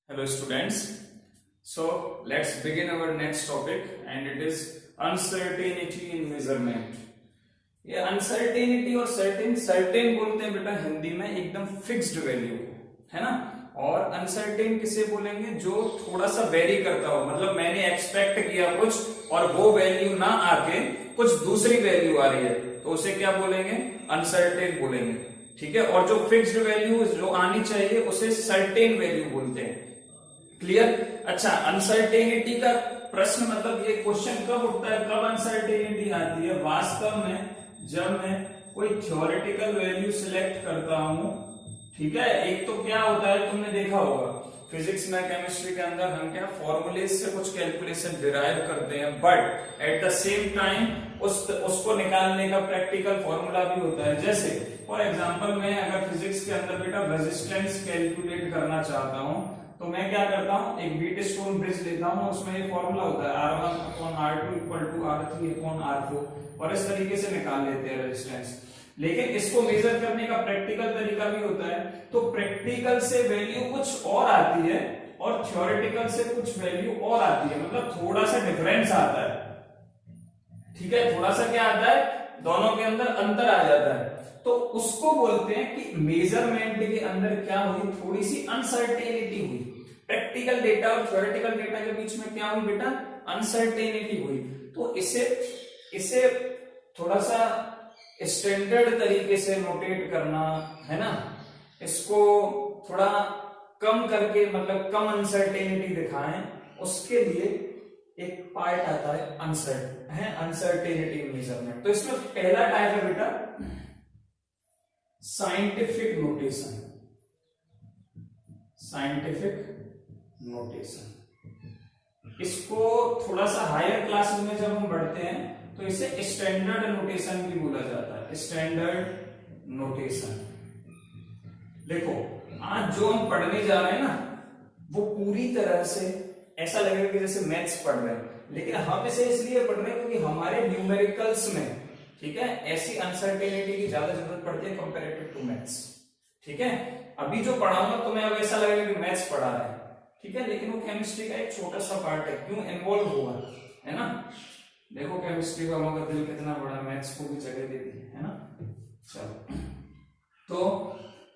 Hello students. So let's begin our next topic and it is uncertainty in measurement. ये uncertainty और certain बोलते हैं बेटा हिंदी में एकदम फिक्स्ड वैल्यू है ना। और अनसर्टेन किसे बोलेंगे? जो थोड़ा सा वेरी करता हो, मतलब मैंने एक्सपेक्ट किया कुछ और वो वैल्यू ना आके कुछ दूसरी वैल्यू आ रही है तो उसे क्या बोलेंगे? अनसर्टेन बोलेंगे। ठीक है। और जो फिक्स्ड वैल्यू जो आनी चाहिए उसे सर्टेन वैल्यू बोलते हैं। क्लियर? अच्छा, अनसर्टेनिटी का प्रश्न मतलब ये क्वेश्चन कब उठता है, कब अनसर्टेनिटी आती है? वास्तव में जब मैं कोई थ्योरेटिकल वैल्यू सिलेक्ट करता हूं, ठीक है। एक तो क्या होता है, तुमने देखा होगा फिजिक्स में, केमिस्ट्री के अंदर हम क्या फॉर्मूले से कुछ कैलकुलेशन डिराइव करते हैं, but at the same time उसको निकालने का प्रैक्टिकल फॉर्मूला भी होता है। जैसे फॉर एग्जांपल मैं अगर फिजिक्स के अंदर बेटा रेजिस्टेंस कैलकुलेट करना चाहता हूं तो मैं क्या करता हूं, एक व्हीट स्टोन ब्रिज लेता हूं, उसमें ये फॉर्मूला होता है R1/R2 = R3/R4 और इस तरीके से निकाल लेते हैं रेजिस्टेंस। लेकिन इसको मेजर करने का प्रैक्टिकल तरीका भी होता है। तो प्रैक्टिकल से वैल्यू कुछ और आती है और थ्योरेटिकल से कुछ वैल्यू और आती है, मतलब थोड़ा सा डिफरेंस आता है। ठीक है, थोड़ा सा क्या आता है, दोनों के अंदर अंतर आ जाता है। तो उसको बोलते हैं कि मेजरमेंट के अंदर क्या हुई, थोड़ी सी अनसर्टेनिटी हुई। प्रैक्टिकल डेटा और थ्योरेटिकल डेटा के बीच में क्या हुई बेटा? अनसर्टेनिटी हुई। तो इसे थोड़ा सा स्टैंडर्ड तरीके से नोटेट करना है ना, इसको थोड़ा कम करके, मतलब कम अनसर्टेनिटी दिखाएं, उसके लिए एक पार्ट आता है अनसर्टेनिटी मेजरमेंट। तो इसमें पहला टाइप है बेटा साइंटिफिक नोटेशन। इसको थोड़ा सा हायर क्लास में जब हम बढ़ते हैं तो इसे स्टैंडर्ड नोटेशन भी बोला जाता है। Standard notation. देखो आज जो हम पढ़ने जा रहे हैं ना, वो पूरी तरह से ऐसा लगेगा कि जैसे मैथ्स पढ़ रहे हैं, लेकिन हम इसे इसलिए पढ़ रहे हैं क्योंकि हमारे न्यूमेरिकल्स में, ठीक है, ऐसी अनसर्टेनिटी की ज्यादा जरूरत पड़ती है कंपैरेटिव टू मैथ्स। ठीक है, अभी जो पढ़ाऊंगा तुम्हें अब ऐसा लगेगा कि मैथ्स पढ़ा रहा है, ठीक है, लेकिन वो केमिस्ट्री का एक छोटा सा पार्ट है। क्यों इन्वॉल्व हुआ है ना। देखो केमिस्ट्री का मगर दिल कितना बड़ा, मैथ्स को भी जगह देती है ना। चलो, तो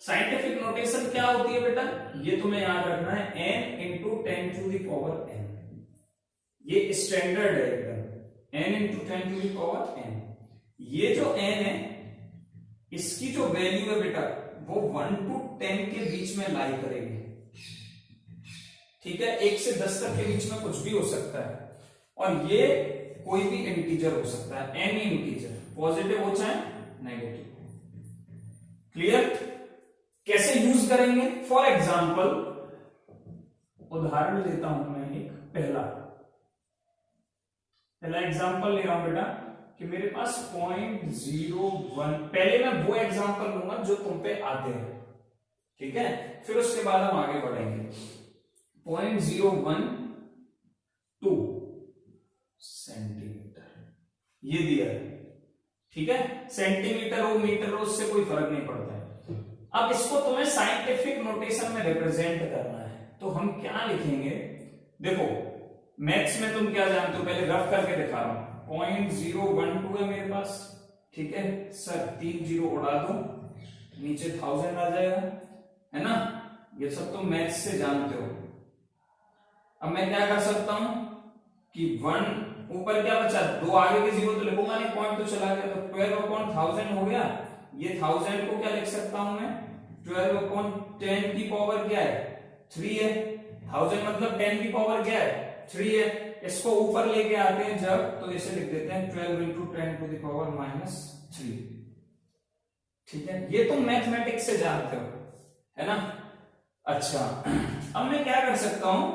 साइंटिफिक नोटेशन क्या होती है बेटा, ये तुम्हें याद रखना है, n × 10⁻n। ये स्टैंडर्ड है एकदम, n × 10⁻n। ये जो n है, इसकी जो वैल्यू है बेटा वो 1 to 10 के बीच में लाई करेगी। ठीक है, 1 से 10 तक के बीच में कुछ भी हो सकता है और ये कोई भी इंटीजर हो सकता है, एनी इंटीजर, पॉजिटिव हो चाहे नेगेटिव। क्लियर? कैसे यूज करेंगे? फॉर एग्जाम्पल उदाहरण लेता हूं मैं एक, पहला एग्जाम्पल ले रहा हूं बेटा कि मेरे पास 0.01, पहले मैं वो एग्जाम्पल लूंगा जो तुम पे आते हैं, ठीक है, फिर उसके बाद हम आगे बढ़ेंगे। 0.012 सेंटीमीटर ये दिया है, ठीक है, सेंटीमीटर हो मीटर हो उससे कोई फर्क नहीं पड़ता है। अब इसको तुम्हें साइंटिफिक नोटेशन में रिप्रेजेंट करना है, तो हम क्या लिखेंगे? देखो मैथ्स में तुम क्या जानते हो, पहले रफ करके दिखा रहा हूं। 0.012 है मेरे पास, ठीक है सर, 3 0 उड़ा दो, नीचे 1000 आ जाएगा, है ना। ये सब तुम मैथ्स से जानते हो। अब मैं क्या कर सकता हूं कि 1 ऊपर क्या बचा, 2 आगे के 0 तो लिखूंगा नहीं, पॉइंट तो चला गया, तो 12/1000 हो गया। ये 1000 को क्या लिख सकता हूं मैं, 12/10 की पावर क्या है, 3 है। 1000 मतलब 10 की पावर क्या है, 3 है। इसको ऊपर लेके आते हैं जब, तो इसे लिख देते हैं 12 × 10⁻³ ठीक है, ये तुम मैथमेटिक्स से जानते हो, है ना। अच्छा, अब मैं क्या कर सकता हूं,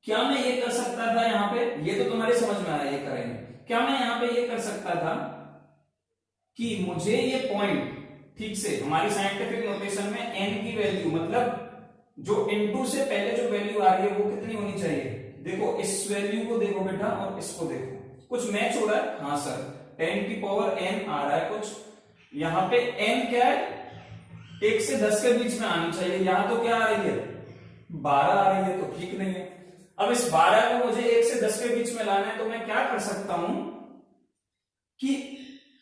क्या मैं ये कर सकता था यहां पे, ये तो तुम्हारे समझ में आया, ये करेंगे। क्या मैं यहां पे ये कर सकता था कि मुझे ये पॉइंट, ठीक से हमारी साइंटिफिक नोटेशन में n की वैल्यू, मतलब जो इनटू से पहले जो वैल्यू आ रही है वो कितनी होनी चाहिए। देखो इस वैल्यू को देखो बेटा और इसको देखो, कुछ मैच हो रहा है, हाँ सर, 10 की पावर n आ रहा है कुछ, यहां पे n क्या है, 1 से 10 के बीच में आनी चाहिए। यहां तो क्या आ रही है, 12 आ रही है तो ठीक नहीं है। अब इस 12 को मुझे 1 से 10 के बीच में लाना है, तो मैं क्या कर सकता हूं कि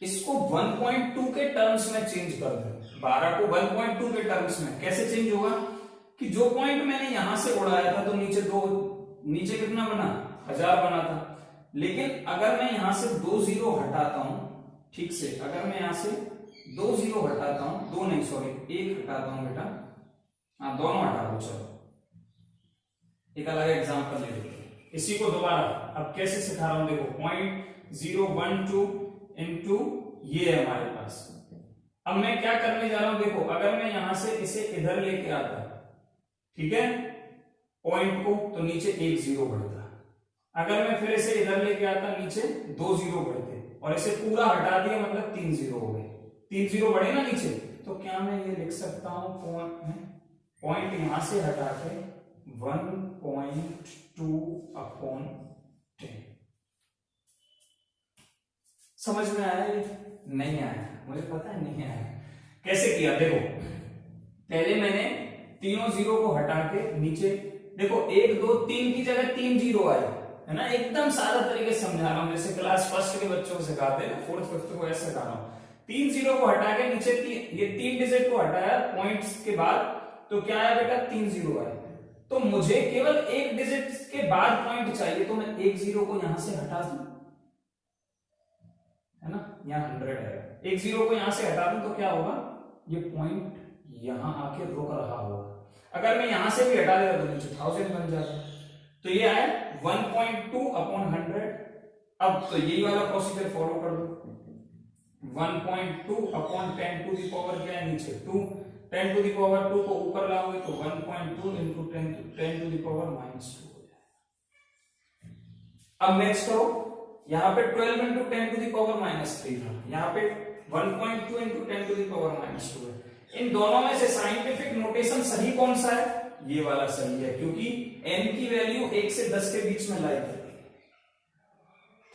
इसको 1.2 के टर्म्स में चेंज कर दूं। 12 को 1.2 के टर्म्स में कैसे चेंज होगा कि जो पॉइंट मैंने यहां से उड़ाया था तो नीचे कितना बना, 1000 बना था। लेकिन अगर मैं यहां से 2 जीरो हटाता हूं, ठीक से अगर मैं यहां से 2 जीरो हटाता हूं, 2 नहीं सॉरी 1 हटाता हूं बेटा, हाँ दोनों हटा दो। चलो एक अलग एग्जांपल ले लेते हैं इसी को दोबारा। अब कैसे सिखा रहा हूं देखो, 0.012 इंटू ये है हमारे पास। अब मैं क्या करने जा रहा हूं देखो, अगर मैं यहां से इसे इधर लेके आता, ठीक है, पॉइंट को, तो नीचे 1 जीरो बढ़ता। अगर मैं फिर इसे इधर लेके आता, नीचे 2 जीरो बढ़ते, और इसे पूरा हटा दिया मतलब 3 जीरो हो गए। 3 जीरो बढ़े ना नीचे, तो क्या मैं ये लिख सकता हूं पॉइंट यहां से हटा के 1.2 अपॉन 10। समझ में आया? नहीं आया, मुझे पता है नहीं आया। कैसे किया देखो, पहले मैंने तीनों जीरो को हटा के नीचे देखो 1 2 3 की जगह 3 जीरो आए, है ना। एकदम सादा तरीके से समझा रहा हूं, जैसे क्लास फर्स्ट के बच्चों को सिखाते हैं, 4th 5th को ऐसे सिखा रहा हूं। 3 जीरो को हटा के नीचे ये 3 डिजिट को हटाया पॉइंट्स के बाद, तो क्या आया बेटा, 3 जीरो आया। तो मुझे केवल एक डिजिट के बाद पॉइंट चाहिए, तो मैं 1 जीरो को यहां से हटा दूं, है ना, यहाँ 100 है। 1 जीरो को यहां से हटा दूं तो क्या होगा, ये पॉइंट यहां आके रुक रहा होगा। अगर मैं यहां से भी हटा देता तो नीचे 1000 बन जाता। तो ये आया 1.2 अपॉन 100। अब तो यही वाला प्रोसीजर फॉलो कर दो। 1.2 अपॉन 10 टू द पावर क्या है, नीचे 2, 10 टू द पावर 2 को ऊपर लाओगे तो 1.2 इंटू 10 टू द पावर -2 हो जाएगा। अब नेक्स्ट करो, यहां पे 12 इंटू 10 टू द पावर -3 था, यहां पे 1.2 इंटू 10 टू द पावर -2 है। इन दोनों में से साइंटिफिक नोटेशन सही कौन सा है, ये वाला सही है, क्योंकि n की वैल्यू 1 से 10 के बीच में लाई है।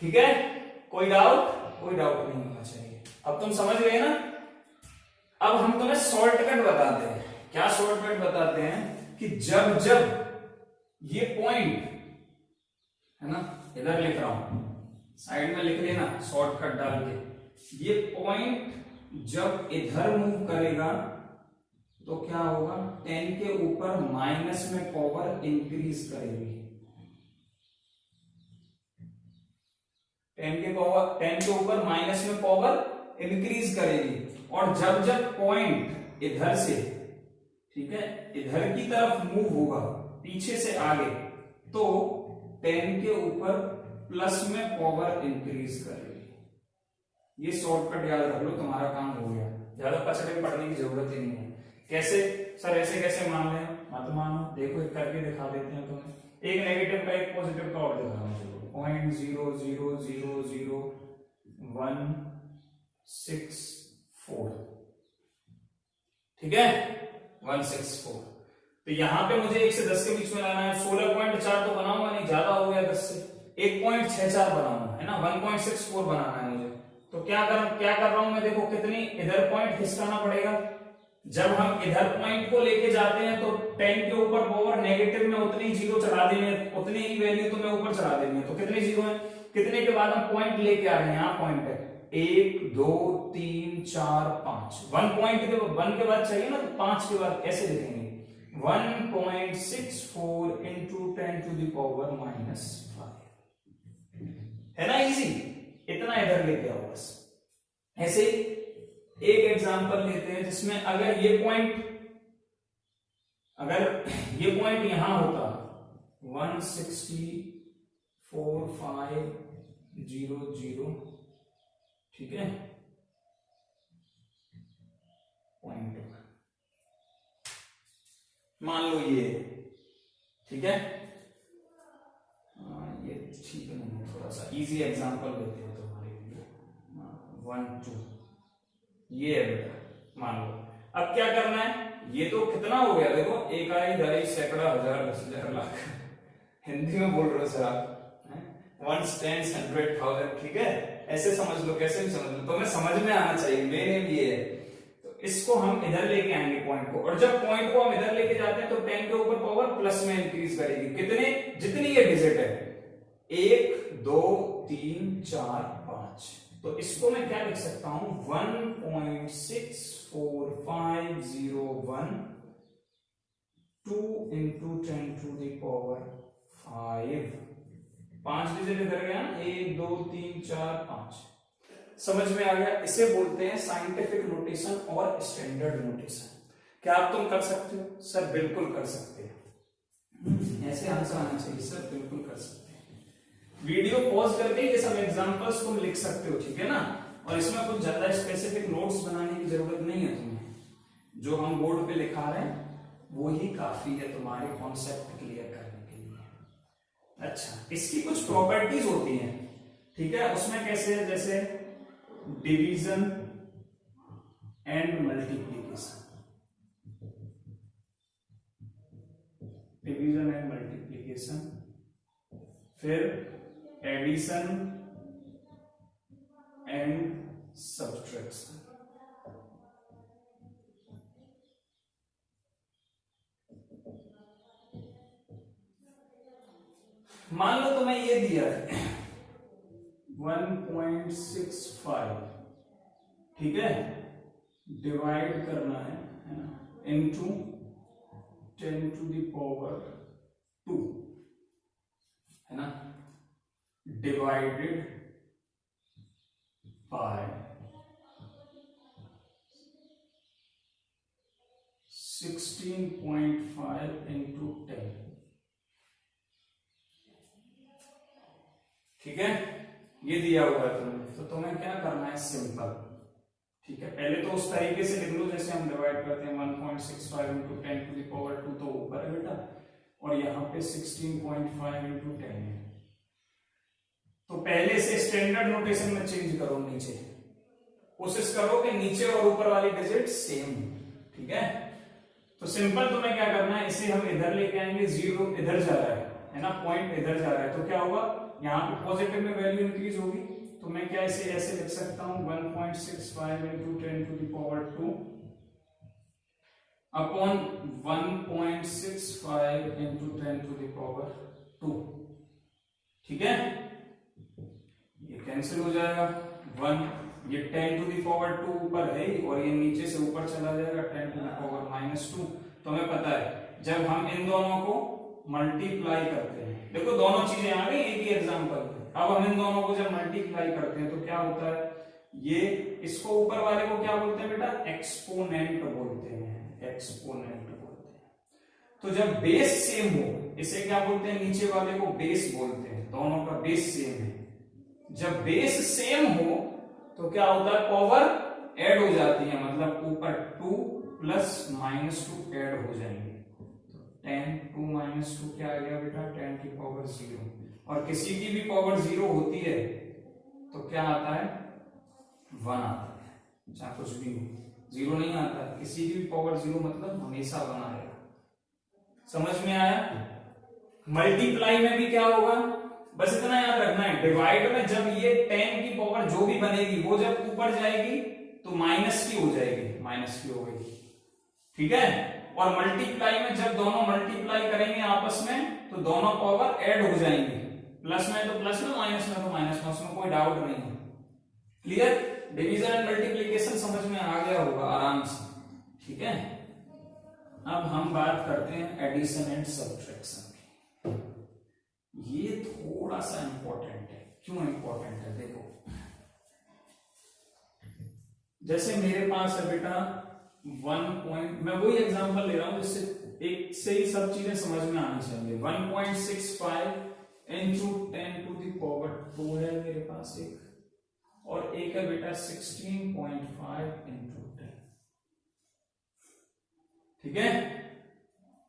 ठीक है, कोई डाउट? कोई डाउट नहीं होना चाहिए। अब तुम समझ गए ना। अब हम तुम्हें शॉर्टकट बताते हैं। क्या शॉर्टकट बताते हैं कि जब ये पॉइंट है ना, इधर लिख रहा हूं, साइड में लिख लेना शॉर्टकट डाल के, ये पॉइंट जब इधर मूव करेगा तो क्या होगा, 10 के ऊपर माइनस में पावर इंक्रीज करेगी। 10 के ऊपर माइनस में पावर इंक्रीज करेगी। और जब पॉइंट इधर से, ठीक है, इधर की तरफ मूव होगा, पीछे से आगे, तो 10 के ऊपर प्लस में पावर इंक्रीज करेगी। ये शॉर्टकट याद रख लो, तुम्हारा काम हो गया। ज्यादा पचड़े पढ़ने की जरूरत ही नहीं है। कैसे सर, ऐसे कैसे मान लें? मत मानो, देखो एक करके दिखा देते हैं तुम्हें। एक नेगेटिव का एक पॉजिटिव का और दिखा रहा हूं। 0.0000164, ठीक है, 164। तो यहां पे मुझे 1 से 10 के बीच में लाना है। 16.4 तो बनाऊंगा नहीं, ज्यादा हो गया 10 से। 1.64 बनाऊंगा, है ना, 1.64 बनाना है मुझे। तो क्या कर रहा हूं मैं, देखो कितनी इधर पॉइंट खिसकाना पड़ेगा। जब हम इधर पॉइंट को लेके जाते हैं तो 10 के ऊपर पावर नेगेटिव में उतनी जीरो चढ़ा देनी है, उतनी ही वैल्यू तुम्हें ऊपर चढ़ा देनी है। तो कितने जीरो है, कितने के बाद हम पॉइंट लेके आ रहे हैं, यहाँ पॉइंट है 1 2 3 4 5। 1 के बाद चाहिए ना, तो 5 के बाद कैसे लिखेंगे, 1.64 इंटू 10 टू द पावर -5, है ना, इजी। इतना इधर लेके आओ बस। ऐसे एक एग्जांपल लेते हैं जिसमें अगर ये पॉइंट यहां होता 164,500, ठीक है, पॉइंट मान लो ये, ठीक है, ये ठीक नहीं है, थोड़ा सा इजी एग्जांपल लेते हैं तुम्हारे लिए। 1 2 ये है बेटा, मान लो। अब क्या करना है, ये तो कितना हो गया देखो, 1 10 सैकड़ा 1000 10,000 लाख, हिंदी में बोल रहे हो सर आप, 1 10 100 1000, ठीक है, ऐसे समझ लो, कैसे भी समझ लो, तो मैं समझ में आना चाहिए, मेरे भी है। तो इसको हम इधर लेके आएंगे पॉइंट को, और जब पॉइंट को हम इधर लेके जाते हैं तो 10 के ऊपर पावर प्लस में इंक्रीज करेगी। कितने, जितनी ये डिजिट है, 1 2 3 4 5, तो इसको मैं क्या लिख सकता हूं, 1.64501 2 into 10 to the power 5, 5 digit इधर गया, 1 2 3 4 5। समझ में आ गया? इसे बोलते हैं साइंटिफिक नोटेशन और स्टैंडर्ड नोटेशन। क्या आप तुम कर सकते हो? सर बिल्कुल कर सकते हैं, ऐसे आंसर आना चाहिए सर, बिल्कुल कर सकते हैं। वीडियो पॉज करके ये सब एग्जांपल्स तुम लिख सकते हो, ठीक है ना? और इसमें कुछ ज्यादा स्पेसिफिक नोट्स बनाने की जरूरत नहीं है तुम्हें, जो हम बोर्ड पे लिखा रहे हैं वो ही काफी है तुम्हारे कॉन्सेप्ट क्लियर करने के लिए। अच्छा, इसकी कुछ प्रॉपर्टीज होती हैं, ठीक है? उसमें कैसे है, जैसे division and multiplication, division and multiplication, फिर एडिशन एंड सब्ट्रैक्शन। मान लो तुम्हें ये दिया है 1.65, ठीक है, डिवाइड करना है ना, इनटू 10 to the power 2, है ना, डिवाइडेड बाय 16.5 into 10, ठीक है? ये दिया हुआ है तुम्हें, तो तुम्हें क्या करना है, सिंपल, ठीक है? पहले तो उस तरीके से लिख लो जैसे हम डिवाइड करते हैं, 1.65 into 10 to the power 2 तो ऊपर है बेटा, और यहाँ पे 16.5 into 10 है। तो पहले से स्टैंडर्ड नोटेशन में चेंज करो, नीचे कोशिश करो कि नीचे और ऊपर वाली डिजिट सेम, ठीक है? तो सिंपल तुम्हें क्या करना है, इसे हम इधर लेके आएंगे, 0 इधर जा रहा है ना, पॉइंट इधर जा रहा है, तो क्या होगा, यहाँ पे पॉजिटिव में वैल्यू इंक्रीज होगी, तो मैं क्या इसे ऐसे लिख सकता हूं, 1.65 into 10 to the power 2 upon 1.65 into 10 to the power 2, ठीक है? ये कैंसिल हो जाएगा, 1, ये 10 to the power 2 ऊपर है और ये नीचे से ऊपर चला जाएगा, 10 to the power -2। तो हमें पता है जब हम इन दोनों को मल्टीप्लाई करते हैं, देखो दोनों चीजें आ गई एक ही एग्जांपल पे, अब हम इन दोनों को जब मल्टीप्लाई करते हैं तो क्या होता है, ये इसको ऊपर वाले को क्या बोलते हैं बेटा, एक्सपोनेंट बोलते हैं, एक्सपोनेंट बोलते हैं। तो जब बेस सेम हो, इसे क्या बोलते हैं, नीचे वाले को बेस बोलते हैं, दोनों का बेस सेम है। जब बेस सेम हो तो क्या होता है, पावर ऐड हो जाती है, मतलब ऊपर 2 प्लस -2 ऐड हो जाएंगे, 10 2 -2 क्या आ गया बेटा, 10 की पावर 0। और किसी की भी पावर 0 होती है तो क्या आता है, 1 आता है, चाहे कुछ भी हो, 0 नहीं आता है, किसी की भी पावर 0 मतलब हमेशा 1 आएगा। समझ में आया? मल्टीप्लाई में भी क्या होगा, बस इतना याद रखना है, डिवाइड में जब ये 10 की पावर जो भी बनेगी वो जब ऊपर जाएगी तो माइनस की हो जाएगी, माइनस की हो गई, ठीक है? और मल्टीप्लाई में जब दोनों मल्टीप्लाई करेंगे आपस में तो दोनों पावर ऐड हो जाएंगी, प्लस में तो प्लस में, माइनस में तो माइनस में, उसमें कोई डाउट नहीं है। क्लियर? डिवीजन एंड मल्टीप्लिकेशन समझ में आ गया होगा आराम से, ठीक है? अब हम बात करते हैं एडिशन एंड सब्ट्रैक्शन की। ये थोड़ा सा इंपॉर्टेंट है। क्यों इंपॉर्टेंट है, देखो जैसे मेरे पास है बेटा 1 पॉइंट, मैं वही एग्जांपल ले रहा हूं जिससे एक से ही सब चीजें समझ में आनी चाहिए। 1.65 into 10 to the power 2 है मेरे पास एक, और एक है बेटा 16.5 into 10, ठीक है?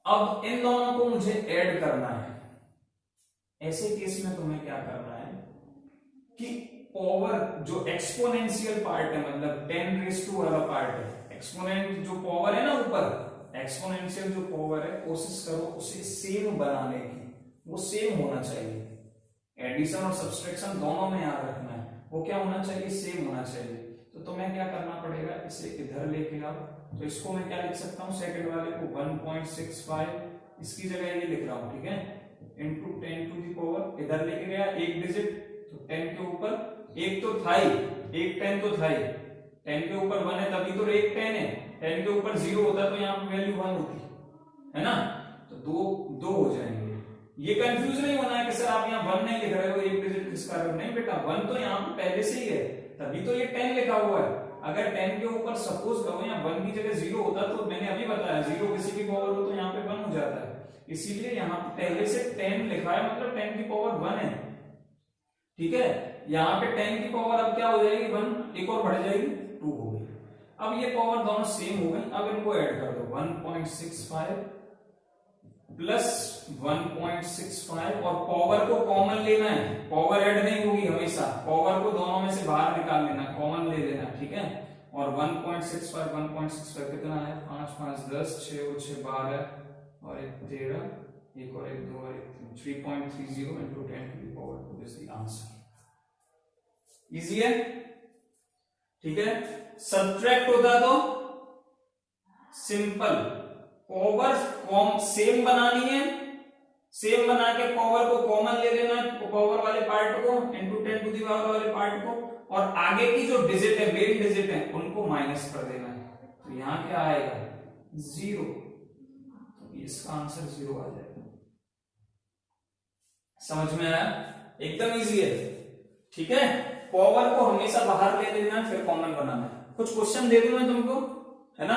अब इन दोनों को मुझे ऐड करना है। ऐसे केस में तुम्हें क्या करना है कि पावर जो एक्सपोनेंशियल पार्ट है, मतलब 10 वाला पार्ट है, एक्सपोनेंट जो पावर है ना ऊपर, एक्सपोनेंशियल जो पावर है, कोशिश करो उसे सेम बनाने की, वो सेम होना चाहिए। एडिशन और सब्सट्रैक्शन दोनों में याद रखना है, वो क्या होना चाहिए, सेम होना चाहिए। तो तो तुम्हें क्या करना पड़ेगा, इसे इधर लेके आओ। तो इसको मैं क्या लिख सकता हूँ, सेकंड वाले को 1.65, इसकी जगह ये लिख रहा हूँ, ठीक है, इंटू 10 टू दी पावर, इधर लेके गया एक डिजिट, तो 10 के ऊपर एक तो था ही, एक 10 तो था ही, 10 के ऊपर 1 है तभी तो एक 10 है, 10 के ऊपर 0 होता तो यहाँ पे वैल्यू 1 होती है ना, तो दो हो जाएंगे। ये कंफ्यूज नहीं होना है कि सर आप यहाँ 1 नहीं लिख रहे हो, एक डिजिट किसका है, नहीं बेटा 1 तो यहाँ पे पहले से ही है, तभी तो ये 10 लिखा हुआ है। अगर 10 के ऊपर सपोज करो यहाँ 1 की जगह 0 होता तो मैंने अभी बताया 0 किसी की पावर हो तो यहाँ पे 1 हो जाता है, इसीलिए यहाँ पे पहले से 10 लिखा है, मतलब 10 की पावर 1 है, ठीक है। यहाँ पे 10 की पावर अब क्या हो जाएगी 1, एक और बढ़ जाएगी 2 हो गई। अब ये पावर दोनों सेम हो गई, अब इनको ऐड कर दो, 1.65 प्लस 1.65 और पावर को कॉमन लेना है, पावर ऐड नहीं होगी हमेशा, पावर को दोनों में से बाहर निकाल लेना, कॉमन ले लेना, ठीक है। और 1.65 कितना है, 5 5 10, 6 और 6 12 और 1 13, एक और 1 2 और 1 3, 3.30 into 10 to the power 2 is the answer। Easy है, ठीक है। सब्ट्रैक्ट होता तो सिंपल, पावर सेम बनानी है, सेम बना के पावर को कॉमन ले लेना, पावर वाले पार्ट को इनटू 10 टू दी पावर वाले पार्ट को, और आगे की जो डिजिट है, मेन डिजिट है, उनको माइनस कर देना है। तो यहां क्या आएगा 0, तो इसका आंसर 0 आ जाएगा। समझ में आया, एकदम इजी है, ठीक है। पावर को हमेशा बाहर ले लेना, फिर कॉमन बनाना है। कुछ क्वेश्चन दे दूं मैं तुमको, है ना।